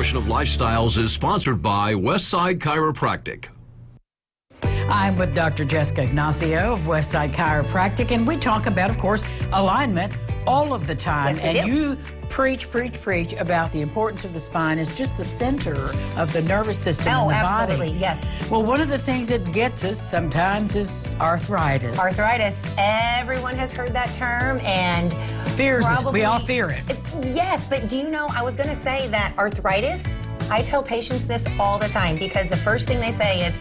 portion of Lifestyles is sponsored by Westside Chiropractic. I'm with Dr. Jessica Ignacio of Westside Chiropractic, and we talk about, of course, alignment all of the time. Yes, we do. And you preach about the importance of the spine as just the center of the nervous system in the absolutely, body. yes. Well, one of the things that gets us sometimes is arthritis. Arthritis. Everyone has heard that term and Fears it. probably, We all fear it. Yes, but do you know, I was going to say that arthritis, I tell patients this all the time because the first thing they say is,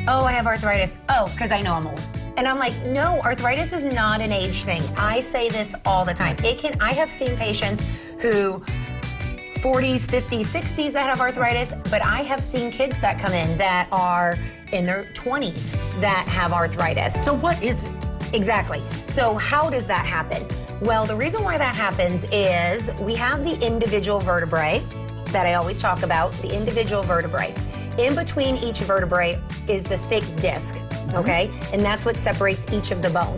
oh, I have arthritis. Oh, because I know I'm old. And I'm like, no, arthritis is not an age thing. I say this all the time. I have seen patients who 40s, 50s, 60s that have arthritis, but I have seen kids that come in that are in their 20s that have arthritis. So what is it? Exactly. So how does that happen? Well, the reason why that happens is we have the individual vertebrae that I always talk about, the individual vertebrae. In between each vertebrae is the thick disc, okay? And that's what separates each of the bone.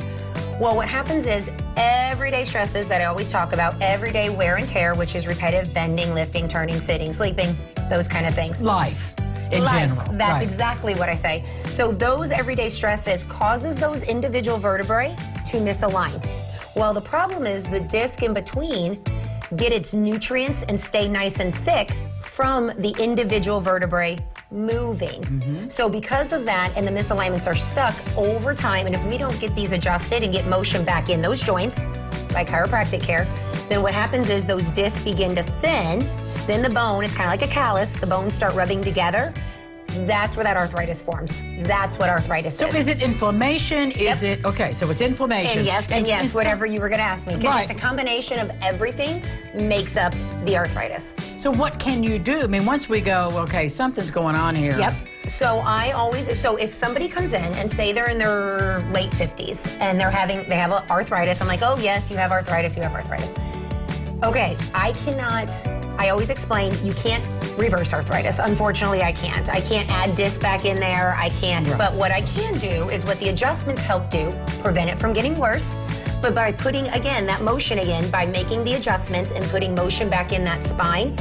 Well, what happens is everyday stresses that I always talk about, everyday wear and tear, which is repetitive bending, lifting, turning, sitting, sleeping, those kind of things. Life in general. That's exactly what I say. So those everyday stresses causes those individual vertebrae to misalign. Well, the problem is the disc in between get its nutrients and stay nice and thick from the individual vertebrae moving. So because of that, and the misalignments are stuck over time, and if we don't get these adjusted and get motion back in those joints by chiropractic care, then what happens is those discs begin to thin. Then the bone, it's kind of like a callus, the bones start rubbing together. That's where that arthritis forms. That's what arthritis is. So is it inflammation? Is it, okay, so it's inflammation. And yes, whatever you were going to ask me. Because it's a combination of everything makes up the arthritis. So what can you do? I mean, once we go, okay, something's going on here. Yep. So so if somebody comes in and say they're in their late 50s and they have arthritis, I'm like, oh yes, you have arthritis, you have arthritis. Okay, I always explain, you can't reverse arthritis. Unfortunately, I can't. I can't add disc back in there. I can't. Right. But what I can do is what the adjustments help do, prevent it from getting worse. But by putting, again, that motion again, by making the adjustments and putting motion back in that spine,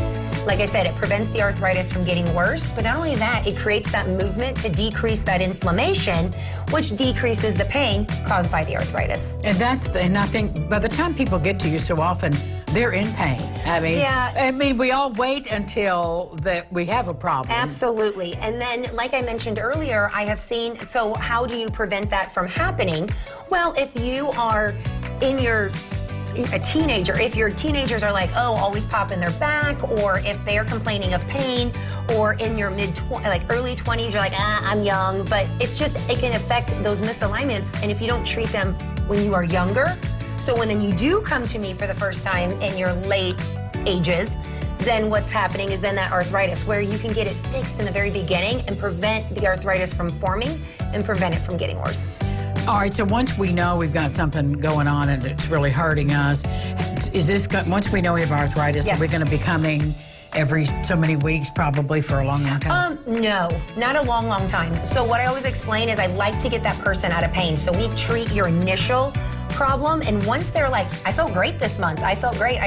like I said, it prevents the arthritis from getting worse. But not only that, it creates that movement to decrease that inflammation, which decreases the pain caused by the arthritis. And I think by the time people get to you so often, they're in pain. I mean, we all wait until we have a problem. Absolutely. And then, like I mentioned earlier, I have seen, so how do you prevent that from happening? Well, if you are a teenager, if your teenagers are like, oh, always popping their back, or if they are complaining of pain, or in your early 20s, you're like, I'm young, but it can affect those misalignments, and if you don't treat them when you are younger, so when you do come to me for the first time in your late ages, then what's happening is then that arthritis, where you can get it fixed in the very beginning and prevent the arthritis from forming and prevent it from getting worse. All right, so once we know we've got something going on and it's really hurting us, once we know we have arthritis, are we going to be coming every so many weeks probably for a long time? No, not a long time. So what I always explain is I like to get that person out of pain. So we treat your initial problem, and once they're like, I felt great this month, I felt great,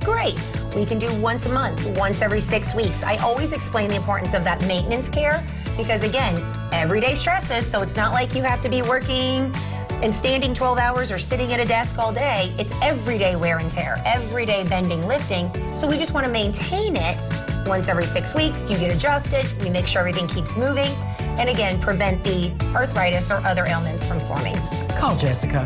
great. We can do once a month, once every 6 weeks. I always explain the importance of that maintenance care because, again, everyday stresses, so it's not like you have to be working and standing 12 hours or sitting at a desk all day. It's everyday wear and tear, everyday bending, lifting. So we just want to maintain it once every 6 weeks. You get adjusted, we make sure everything keeps moving, and again, prevent the arthritis or other ailments from forming. Call Jessica.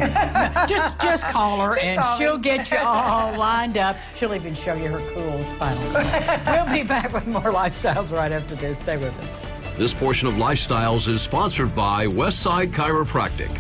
just call her and she'll get you all lined up. She'll even show you her cool spinal cord. We'll be back with more Lifestyles right after this. Stay with us. This portion of Lifestyles is sponsored by Westside Chiropractic.